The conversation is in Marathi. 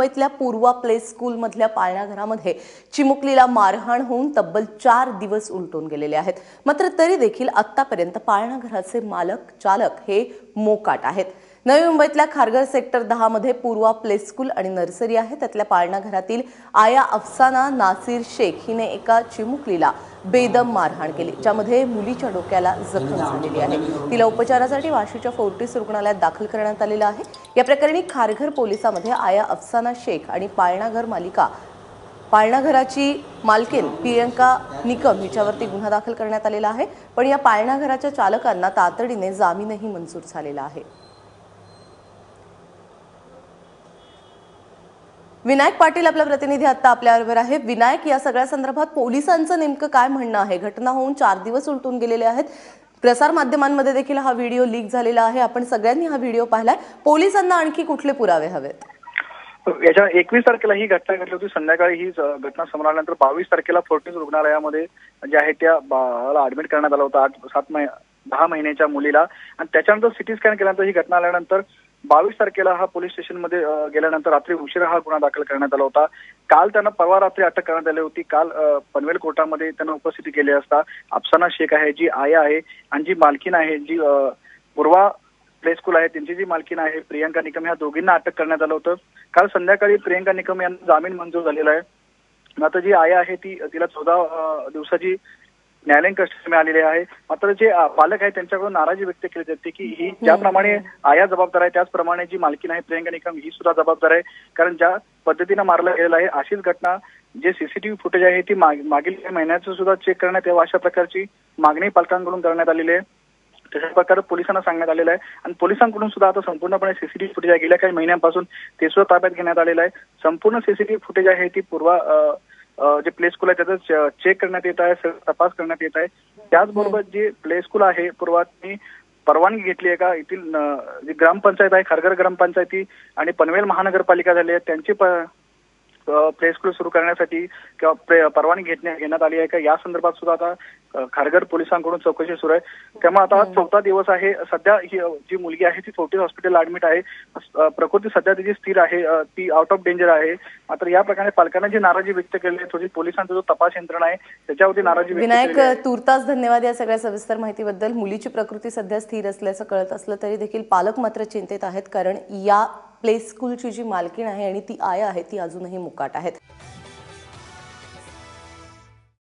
मुंबईतल्या पूर्वा प्ले स्कूल मधल्या पाळणाघरामध्ये चिमुकलीला मारहाण होऊन तब्बल 4 दिवस उलटून गेलेले आहेत। मात्र तरी देखील आतापर्यंत पाळणाघराचे मालक चालक हे मोकाट आहेत। नवी मुंबईतल्या खारघर सेक्टर 10 मध्ये पूर्वा प्ले स्कूल आणि नर्सरी आहे। त्यातल्या पाळणाघरातील आया अफसाना नासिर शेख हिने एका चिमुकलीला बेदम मारहाण केली, ज्यामध्ये मुलीच्या डोक्याला जखम झालेली आहे। तिला उपचारासाठी वाशीच्या फोर्टिस रुग्णालयात दाखल करण्यात आलेलं आहे। या प्रकरणी खारघर पोलिसांमध्ये आया अफसाना शेख आणि पाळणाघराची मालकीन प्रियंका निकम हिच्यावरती गुन्हा दाखल करण्यात आलेला आहे। पण या पाळणाघराच्या चालकांना तातडीने जामीनही मंजूर झालेला आहे। विनायक पाटील आपला प्रतिनिधी आता आपल्याबरोबर आहे। विनायक, या सगळ्या संदर्भात पोलिसांचं नेमकं काय म्हणणं आहे? घटना होऊन 4 दिवस उलटून गेलेले आहेत। प्रसार माध्यमांमध्ये देखील हा व्हिडिओ लीक झालेला आहे। आपण सगळ्यांनी हा व्हिडिओ पाहिलाय। पोलिसांना आणखी कुठले पुरावे हवेत? याच्या 21 तारखेला ही घटना घडली होती। संध्याकाळी ही घटना समोर आल्यानंतर 22 तारखेला फोर्टिस रुग्णालयामध्ये जे आहे त्या बाळाला ऍडमिट करण्यात आलं होतं, 10 महिन्याच्या मुलीला। आणि त्याच्यानंतर सिटी स्कॅन केल्यानंतर ही घटना आल्यानंतर 22 तारखेला हा पोलीस स्टेशनमध्ये गेल्यानंतर रात्री उशिरा हा गुन्हा दाखल करण्यात आला होता। काल त्यांना परवा रात्री अटक करण्यात आली होती। काल पनवेल कोर्टामध्ये त्यांना उपस्थिती केली असता अफसाना शेख आहे, जी आया आहे, आणि जी मालकीन आहे, जी पूर्वा प्ले स्कूल आहे, त्यांची जी मालकीन आहे प्रियंका निकम, ह्या दोघींना अटक करण्यात आलं होतं। काल संध्याकाळी प्रियंका निकम यांना जामीन मंजूर झालेला आहे। मात्र जी आया आहे तिला 14 दिवसाची न्यायालयीन कस्टडी मिळालेली आहे। मात्र जे पालक आहेत त्यांच्याकडून नाराजी व्यक्त केली जाते की ही ज्याप्रमाणे आया जबाबदार आहे त्याचप्रमाणे जी मालकीन आहे प्रियंका निकम ही सुद्धा जबाबदार आहे। कारण ज्या पद्धतीने मारलं गेलेलं आहे अशीच घटना जे सीसीटीव्ही फुटेज आहे ती मागील काही महिन्याचं सुद्धा चेक करण्यात यावं अशा प्रकारची मागणी पालकांकडून करण्यात आलेली आहे। तशा प्रकारे पोलिसांना सांगण्यात आलेलं आहे आणि पोलिसांकडून सुद्धा आता संपूर्णपणे सीसीटीव्ही फुटेज आहे गेल्या काही महिन्यांपासून ते सुद्धा ताब्यात घेण्यात आलेलं आहे। संपूर्ण सीसीटीव्ही फुटेज आहे ती पूर्वा जे प्ले स्कूल आहे त्याचा चेक करण्यात येत आहे, तपास करण्यात येत आहे। त्याचबरोबर जे प्ले स्कूल आहे पूर्वानी परवानगी घेतली आहे का, येथील जी ग्रामपंचायत आहे खारघर ग्रामपंचायती आणि पनवेल महानगरपालिका झाली आहे त्यांची प्ले स्कूल सुरू करण्यासाठी किंवा परवानगी घेण्यात आली आहे का, या संदर्भात सुद्धा आता खारघर पोलिसांकडून चौकशी सुरू आहे। त्यामुळे आता 4था दिवस आहे। सध्या ही जी मुलगी आहे ती फोर्टिस हॉस्पिटलला ऍडमिट आहे। प्रकृती सध्या तिची स्थिर आहे, ती आउट ऑफ डेंजर आहे। मात्र या प्रकारे पालकांना जी नाराजी व्यक्त केली आहे, थोडी पोलिसांचा जो तपास यंत्रणा आहे त्याच्यावरती नाराजी व्यक्त केली आहे। विनायक, तुर्तास धन्यवाद या सगळ्या सविस्तर माहितीबद्दल। मुलीची प्रकृती सध्या स्थिर असल्याचं कळत असलं तरी देखील पालक मात्र चिंतेत आहेत, कारण या प्ले स्कूलची जी मालकीण आहे आणि ती आया आहे ती अजूनही मुकाट आहेत।